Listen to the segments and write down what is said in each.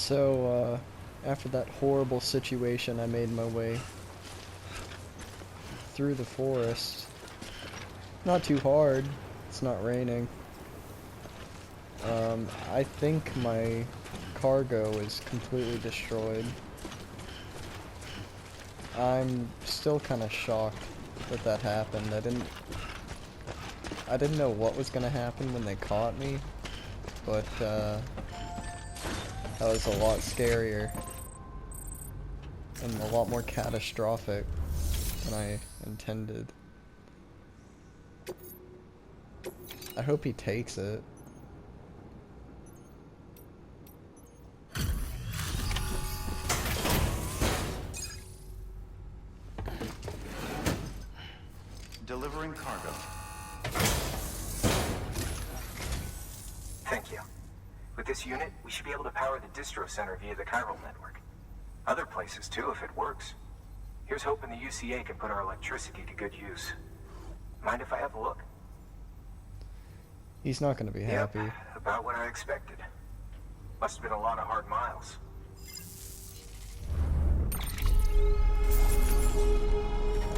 So, after that horrible situation, I made my way through the forest. Not too hard. It's not raining. I think my cargo is completely destroyed. I'm still kind of shocked that that happened. I didn't know what was gonna happen when they caught me, but that was a lot scarier and a lot more catastrophic than I intended. I hope he takes it. Delivering cargo. Thank you. With this unit, we should be able to power the distro center via the chiral network. Other places too, if it works. Here's hoping the UCA can put our electricity to good use. Mind if I have a look? He's not gonna be happy. Yep, about what I expected. Must have been a lot of hard miles.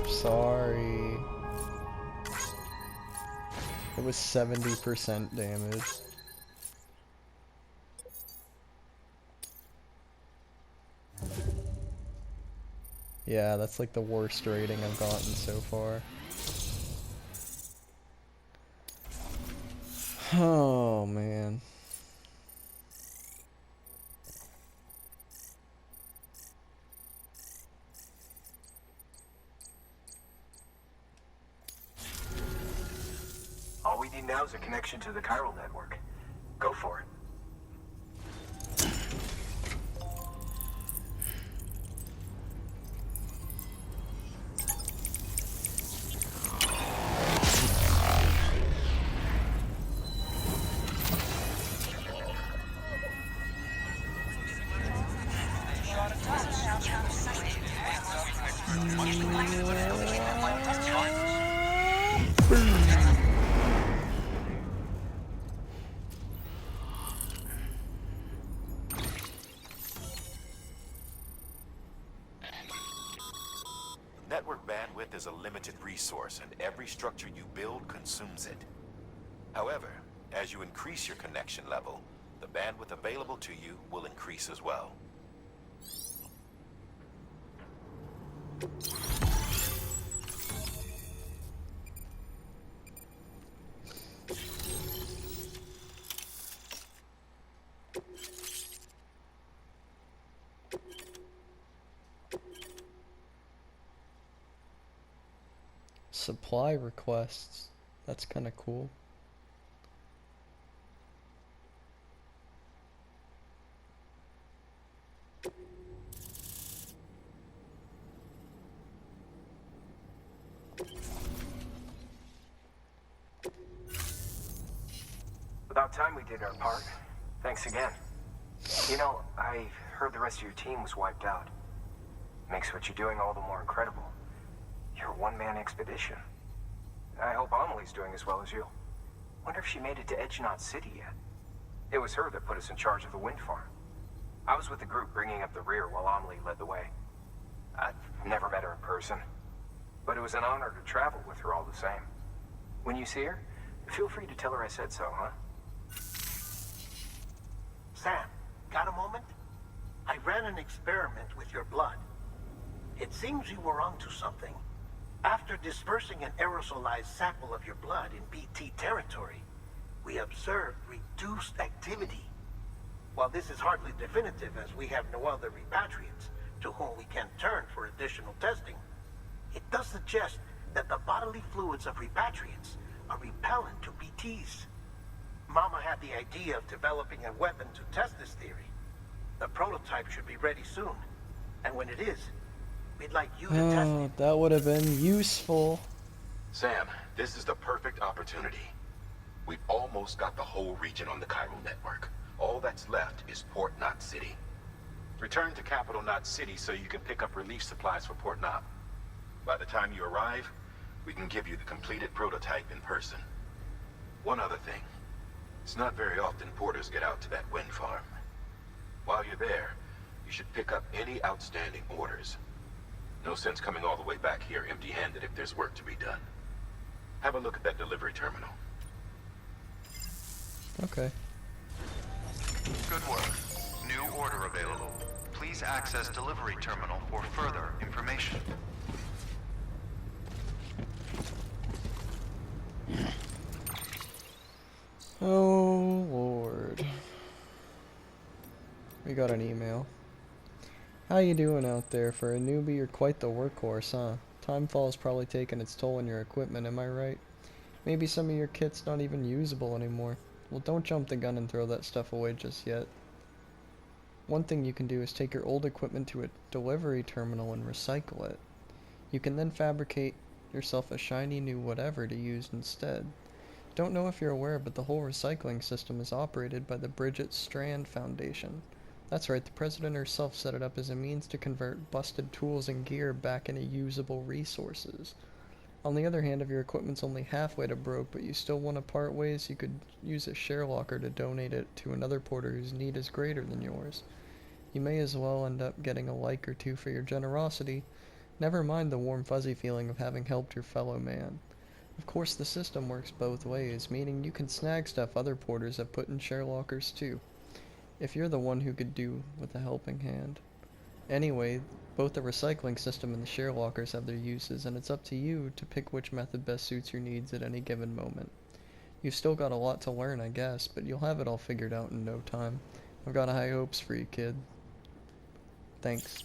Sorry. It was 70% damage. Yeah, that's like the worst rating I've gotten so far. Oh, man. All we need now is a connection to the chiral network. Go for it. Network bandwidth is a limited resource, and every structure you build consumes it. However, as you increase your connection level, the bandwidth available to you will increase as well. Supply requests. That's kind of cool. About time we did our part. Thanks again. You know, I heard the rest of your team was wiped out. Makes what you're doing all the more incredible. You're a one-man expedition. I hope Amelie's doing as well as you. Wonder if she made it to Edgenot City yet. It was her that put us in charge of the wind farm. I was with the group bringing up the rear while Amelie led the way. I've never met her in person, but it was an honor to travel with her all the same. When you see her, feel free to tell her I said so, huh? Sam, got a moment? I ran an experiment with your blood. It seems you were onto something. After dispersing an aerosolized sample of your blood in BT territory, we observed reduced activity. While this is hardly definitive, as we have no other repatriates to whom we can turn for additional testing, it does suggest that the bodily fluids of repatriates are repellent to BTs. Mama had the idea of developing a weapon to test this theory. The prototype should be ready soon, and when it is, we'd like you to test it. That would have been useful. Sam, this is the perfect opportunity. We've almost got the whole region on the chiral network. All that's left is Port Knot City. Return to Capital Knot City so you can pick up relief supplies for Port Knot. By the time you arrive, we can give you the completed prototype in person. One other thing. It's not very often porters get out to that wind farm. While you're there, you should pick up any outstanding orders. No sense coming all the way back here empty-handed if there's work to be done. Have a look at that delivery terminal. Okay. Good work. New order available. Please access delivery terminal for further information. Oh, Lord. We got an email. How you doing out there? For a newbie, you're quite the workhorse, huh? Timefall's probably taken its toll on your equipment, am I right? Maybe some of your kit's not even usable anymore. Well, don't jump the gun and throw that stuff away just yet. One thing you can do is take your old equipment to a delivery terminal and recycle it. You can then fabricate yourself a shiny new whatever to use instead. Don't know if you're aware, but the whole recycling system is operated by the Bridget Strand Foundation. That's right, the president herself set it up as a means to convert busted tools and gear back into usable resources. On the other hand, if your equipment's only halfway to broke, but you still want to part ways, you could use a share locker to donate it to another porter whose need is greater than yours. You may as well end up getting a like or two for your generosity. Never mind the warm fuzzy feeling of having helped your fellow man. Of course, the system works both ways, meaning you can snag stuff other porters have put in share lockers too, if you're the one who could do with a helping hand. Anyway, both the recycling system and the share lockers have their uses, and it's up to you to pick which method best suits your needs at any given moment. You've still got a lot to learn, I guess, but you'll have it all figured out in no time. I've got high hopes for you, kid. Thanks.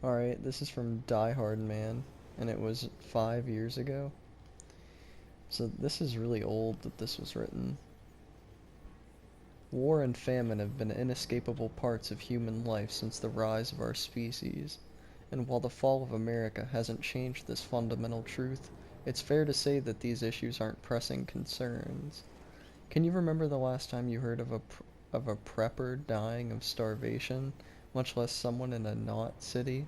Alright, this is from Die Hard Man, and it was 5 years ago. So this is really old that this was written. War and famine have been inescapable parts of human life since the rise of our species, and while the fall of America hasn't changed this fundamental truth, it's fair to say that these issues aren't pressing concerns. Can you remember the last time you heard of a prepper dying of starvation, much less someone in a not city?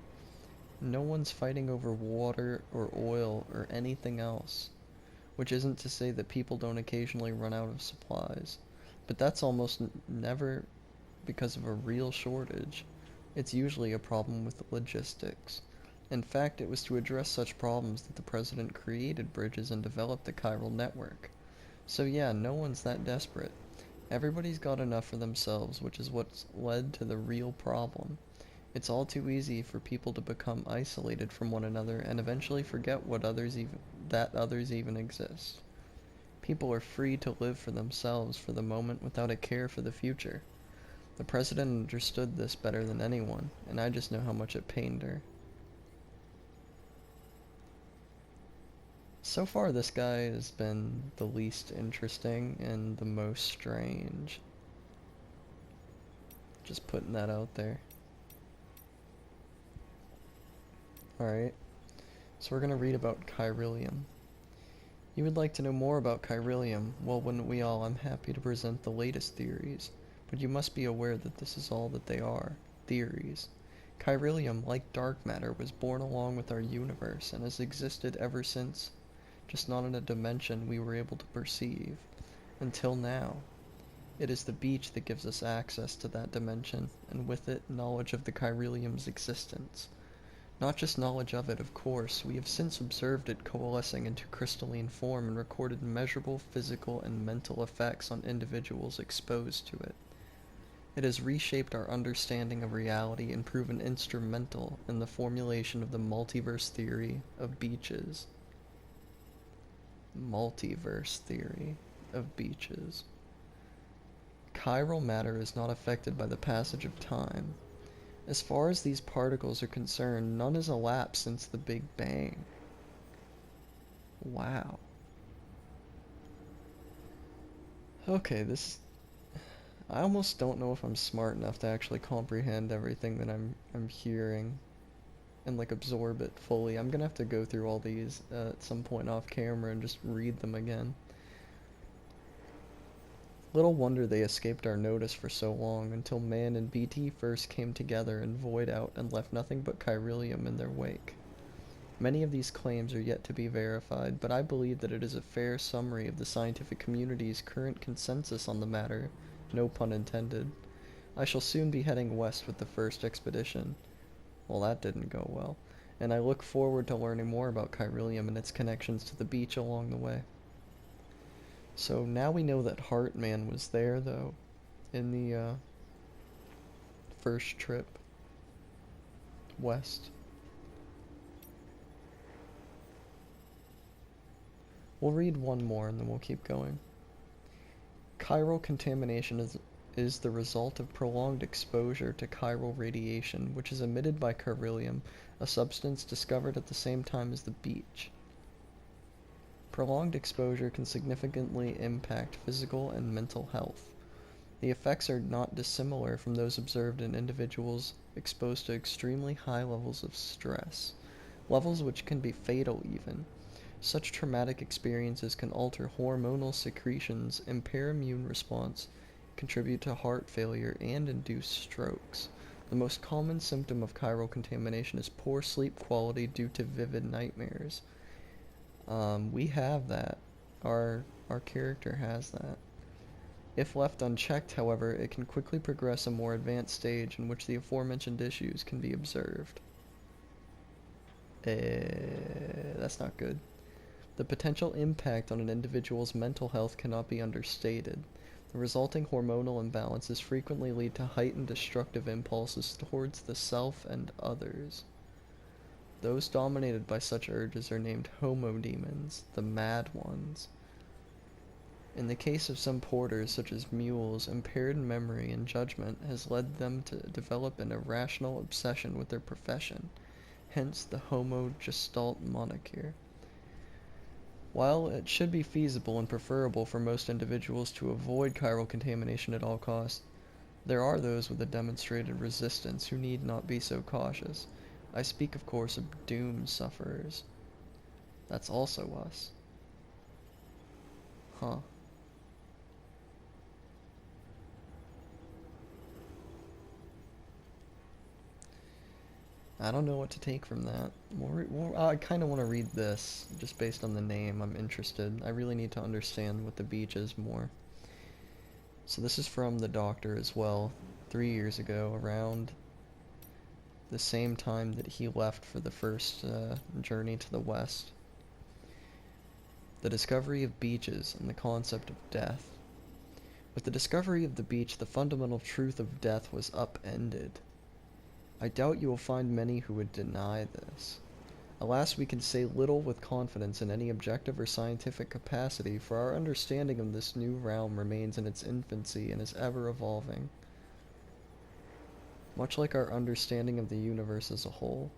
No one's fighting over water or oil or anything else, which isn't to say that people don't occasionally run out of supplies, but that's almost never because of a real shortage. It's usually a problem with logistics. In fact, it was to address such problems that the president created bridges and developed the chiral network. So yeah, no one's that desperate. Everybody's got enough for themselves, which is what's led to the real problem. It's all too easy for people to become isolated from one another and eventually forget that others even exist. People are free to live for themselves for the moment without a care for the future. The president understood this better than anyone, and I just know how much it pained her. So far, this guy has been the least interesting and the most strange. Just putting that out there. Alright, so we're going to read about chiralium. You would like to know more about chiralium? Well, wouldn't we all? I'm happy to present the latest theories. But you must be aware that this is all that they are, theories. Chiralium, like dark matter, was born along with our universe and has existed ever since, just not in a dimension we were able to perceive, until now. It is the beach that gives us access to that dimension, and with it, knowledge of the chiralium's existence. Not just knowledge of it, of course, we have since observed it coalescing into crystalline form and recorded measurable physical and mental effects on individuals exposed to it. It has reshaped our understanding of reality and proven instrumental in the formulation of the multiverse theory of beaches. Multiverse theory of beaches. Chiral matter is not affected by the passage of time. As far as these particles are concerned, none has elapsed since the Big Bang. Wow. Okay, I almost don't know if I'm smart enough to actually comprehend everything that I'm hearing and like absorb it fully. I'm gonna have to go through all these at some point off camera and just read them again. Little wonder they escaped our notice for so long, until Man and BT first came together and void out and left nothing but chiralium in their wake. Many of these claims are yet to be verified, but I believe that it is a fair summary of the scientific community's current consensus on the matter, no pun intended. I shall soon be heading west with the first expedition. Well, that didn't go well, and I look forward to learning more about chiralium and its connections to the beach along the way. So now we know that Heartman was there, though, in the first trip west. We'll read one more and then we'll keep going. Chiral contamination is the result of prolonged exposure to chiral radiation, which is emitted by chiralium, a substance discovered at the same time as the beach. Prolonged exposure can significantly impact physical and mental health. The effects are not dissimilar from those observed in individuals exposed to extremely high levels of stress, levels which can be fatal even. Such traumatic experiences can alter hormonal secretions, impair immune response, contribute to heart failure, and induce strokes. The most common symptom of chiral contamination is poor sleep quality due to vivid nightmares. We have that. Our character has that. If left unchecked, however, it can quickly progress a more advanced stage in which the aforementioned issues can be observed. That's not good. The potential impact on an individual's mental health cannot be understated. The resulting hormonal imbalances frequently lead to heightened destructive impulses towards the self and others. Those dominated by such urges are named homodemons, the mad ones. In the case of some porters, such as mules, impaired memory and judgment has led them to develop an irrational obsession with their profession, hence the Homo Gestalt moniker. While it should be feasible and preferable for most individuals to avoid chiral contamination at all costs, there are those with a demonstrated resistance who need not be so cautious. I speak, of course, of doom sufferers. That's also us. Huh. I don't know what to take from that. I kind of want to read this, just based on the name. I'm interested. I really need to understand what the beach is more. So this is from the Doctor as well, 3 years ago, around the same time that he left for the first journey to the west. The discovery of beaches and the concept of death. With the discovery of the beach, the fundamental truth of death was upended. I doubt you will find many who would deny this. Alas, we can say little with confidence in any objective or scientific capacity, for our understanding of this new realm remains in its infancy and is ever evolving. Much like our understanding of the universe as a whole.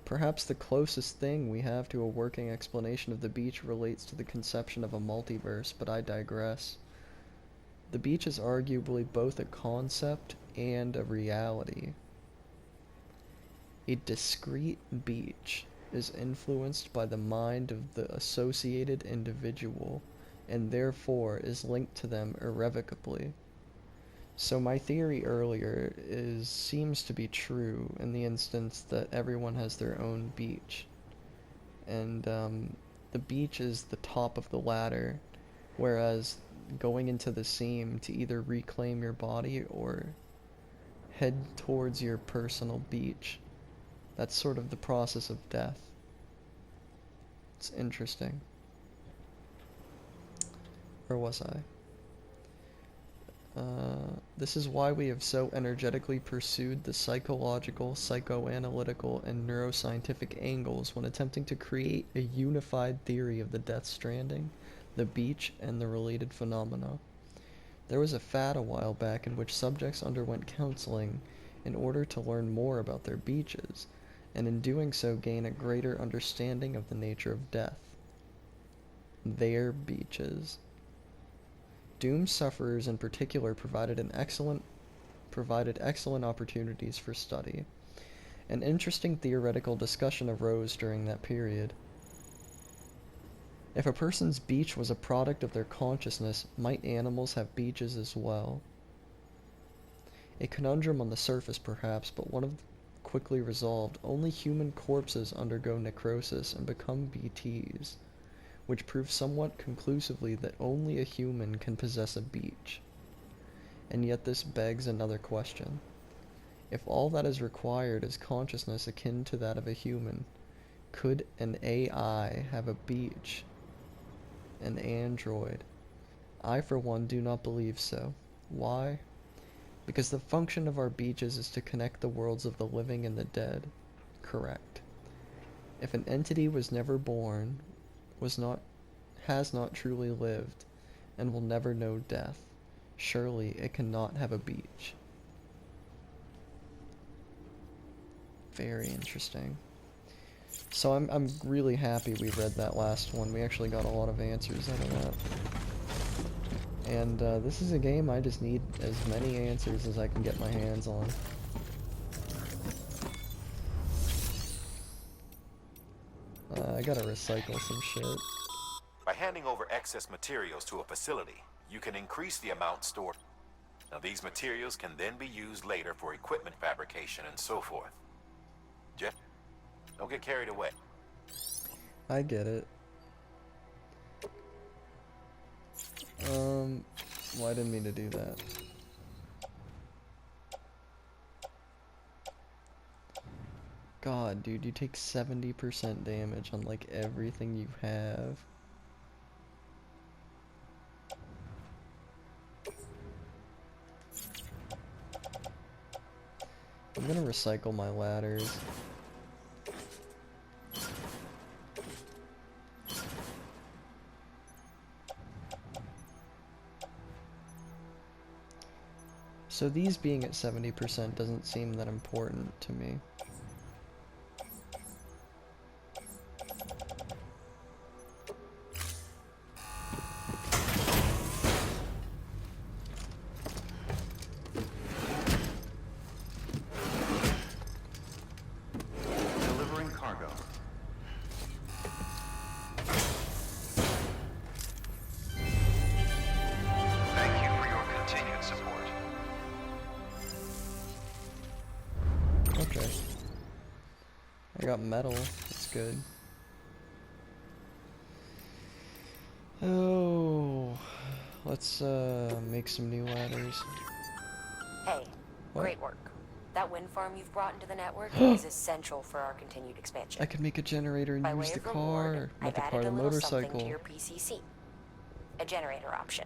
Perhaps the closest thing we have to a working explanation of the beach relates to the conception of a multiverse, but I digress. The beach is arguably both a concept and a reality. A discrete beach is influenced by the mind of the associated individual, and therefore is linked to them irrevocably. So my theory earlier seems to be true in the instance that everyone has their own beach. And the beach is the top of the ladder, whereas going into the seam to either reclaim your body or head towards your personal beach. That's sort of the process of death. It's interesting. Where was I? This is why we have so energetically pursued the psychological, psychoanalytical, and neuroscientific angles when attempting to create a unified theory of the Death Stranding, the beach, and the related phenomena. There was a fad a while back in which subjects underwent counseling in order to learn more about their beaches, and in doing so gain a greater understanding of the nature of death. Their beaches. Doom sufferers in particular provided excellent opportunities for study. An interesting theoretical discussion arose during that period. If a person's beach was a product of their consciousness, might animals have beaches as well? A conundrum on the surface, perhaps, but one of quickly resolved. Only human corpses undergo necrosis and become BTs, which proves somewhat conclusively that only a human can possess a beach. And yet this begs another question. If all that is required is consciousness akin to that of a human, could an AI have a beach? An android? I, for one, do not believe so. Why? Because the function of our beaches is to connect the worlds of the living and the dead. Correct. If an entity was never born, has not truly lived, and will never know death, surely it cannot have a beach. Very interesting. So I'm really happy we read that last one. We actually got a lot of answers out of that. And this is a game I just need as many answers as I can get my hands on. I gotta recycle some shit. By handing over excess materials to a facility, you can increase the amount stored. Now, these materials can then be used later for equipment fabrication and so forth. Jeff, don't get carried away. I get it. Well, I didn't mean to do that. God, dude, you take 70% damage on, like, everything you have. I'm gonna recycle my ladders. So these being at 70% doesn't seem that important to me. Delivering cargo. Thank you for your continued support. Okay. I got metal. That's good. Oh, let's make some new ladders. Hey, What? great work. That wind farm you've brought into the network is essential for our continued expansion. I could make a generator and By use way the of car. reward, Not I've the car, added the a little something motorcycle. to your PCC. A generator option.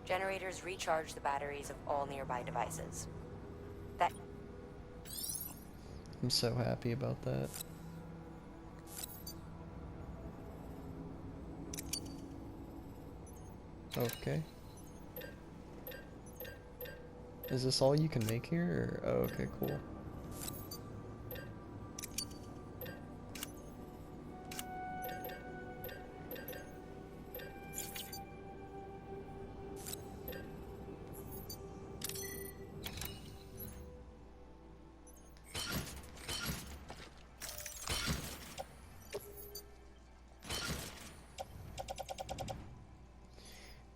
Generators recharge the batteries of all nearby devices. That I'm so happy about that. Okay. Is this all you can make here? Or... oh, okay, cool.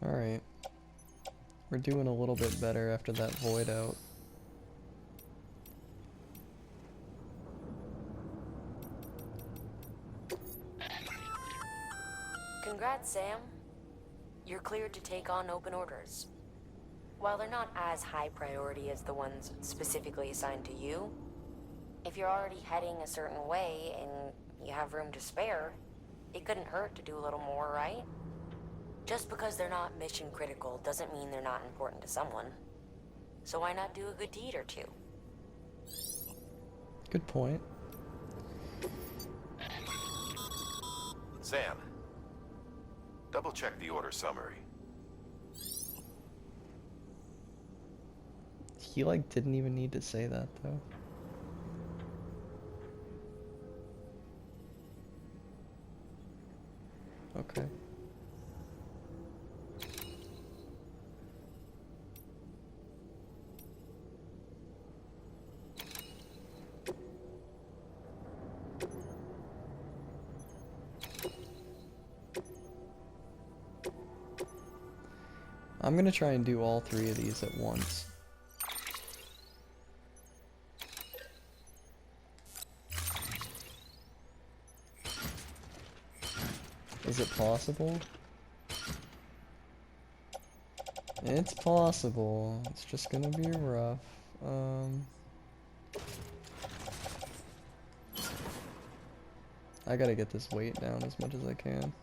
Alright. We're doing a little bit better after that void out. Congrats, Sam. You're cleared to take on open orders. While they're not as high priority as the ones specifically assigned to you, if you're already heading a certain way and you have room to spare, it couldn't hurt to do a little more, right? Just because they're not mission critical doesn't mean they're not important to someone. So why not do a good deed or two? Good point. Sam, double check the order summary. He, like, didn't even need to say that, though. Okay. I'm gonna try and do all 3 of these at once. Is it possible? It's possible. It's just gonna be rough. I gotta get this weight down as much as I can.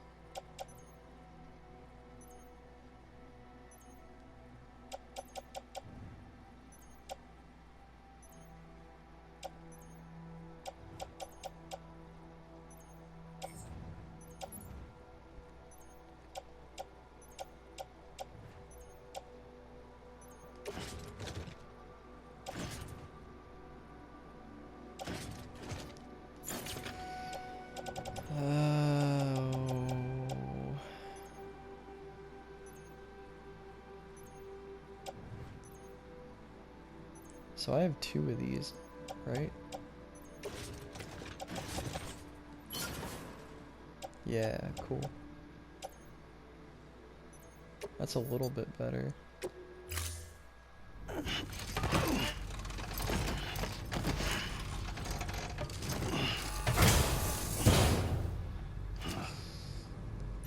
So I have 2 of these, right? Yeah, cool. That's a little bit better.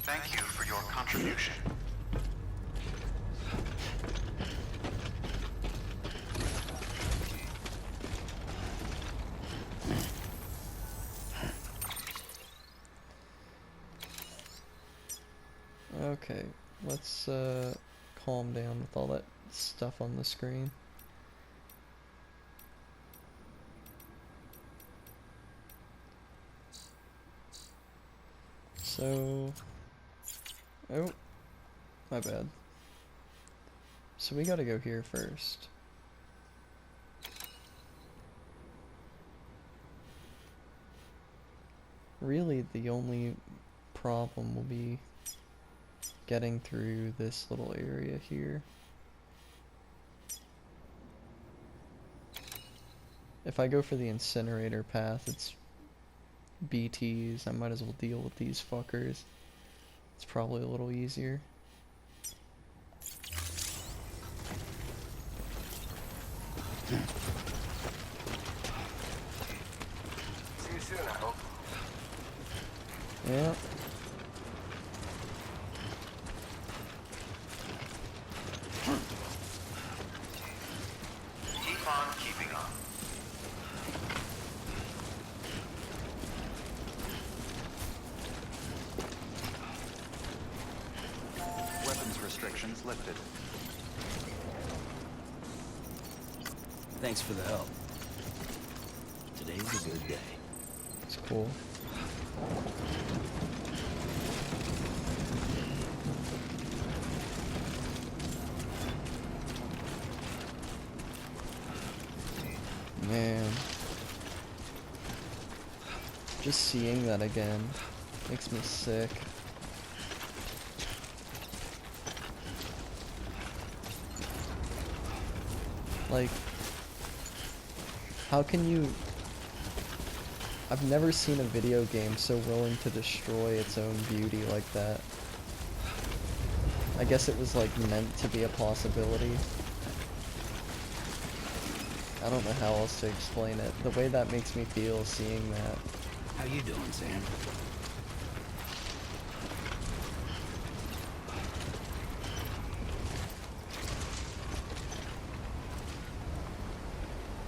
Thank you for your contribution. Okay, let's calm down with all that stuff on the screen. So, oh, my bad. So we gotta go here first. Really, the only problem will be getting through this little area here. If I go for the incinerator path, it's BTs. I might as well deal with these fuckers. It's probably a little easier. See you soon, I hope. Yeah. Keep on keeping on. Weapons restrictions lifted. Thanks for the help. Today's a good day. It's cool. Man. Just seeing that again makes me sick. Like, how can you... I've never seen a video game so willing to destroy its own beauty like that. I guess it was like meant to be a possibility. I don't know how else to explain it. The way that makes me feel seeing that. How you doing, Sam?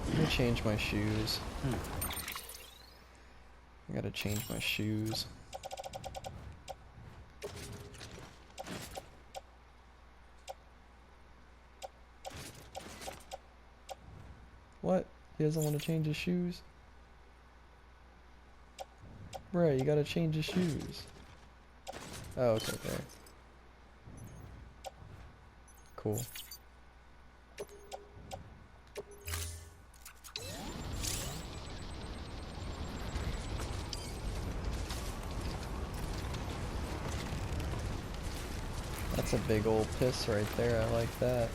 Let me change my shoes. I gotta change my shoes. What? He doesn't want to change his shoes? Bruh, you gotta change his shoes. Oh, okay, there. Cool. That's a big old piss right there, I like that.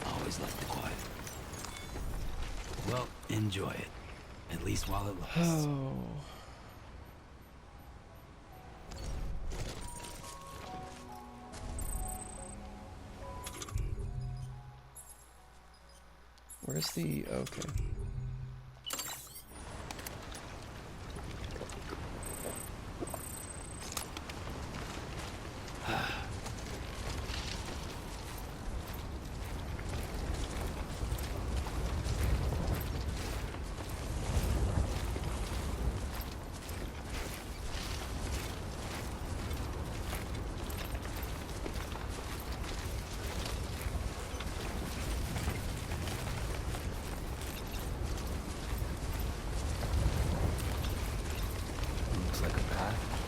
Always like the quiet Well, enjoy it. At least while it lasts. Oh. Where's the... okay. Looks like a path.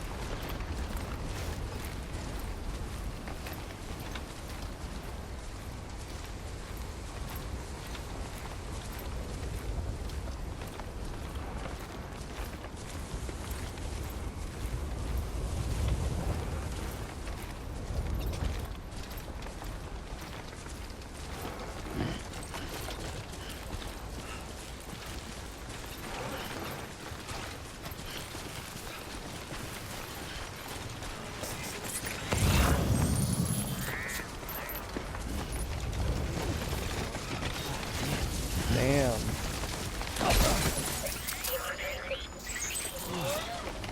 Damn.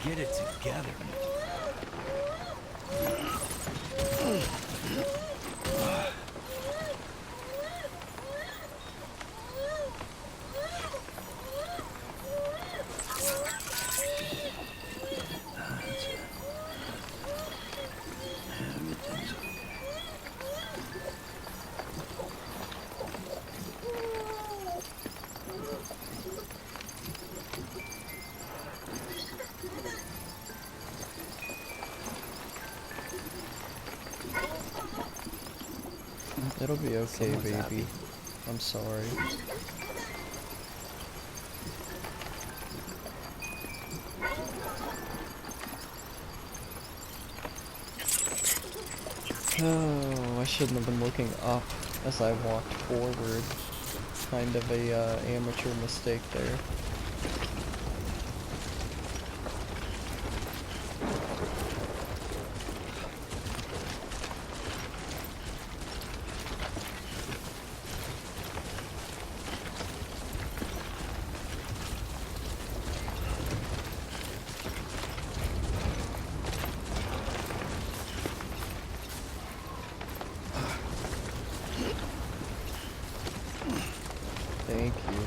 Get it together. Everything's okay. It'll be okay, Someone's baby. happy. I'm sorry. Oh, I shouldn't have been looking up as I walked forward. Kind of a amateur mistake there. Thank you.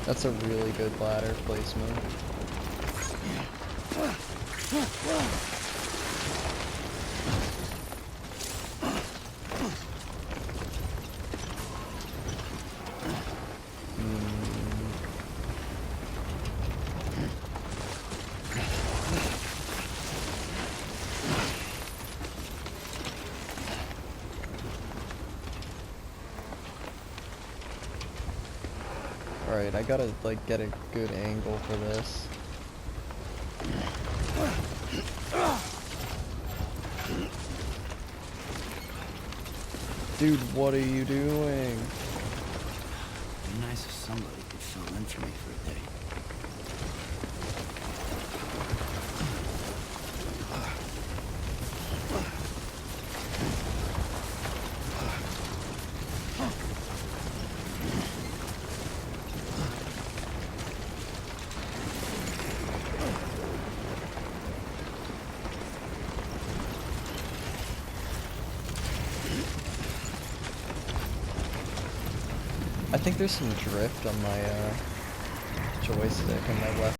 That's a really good ladder placement. Alright, I gotta like get a good angle for this. Dude, what are you doing? Be nice if somebody could fill in for me for a day. I think there's some drift on my joystick and my left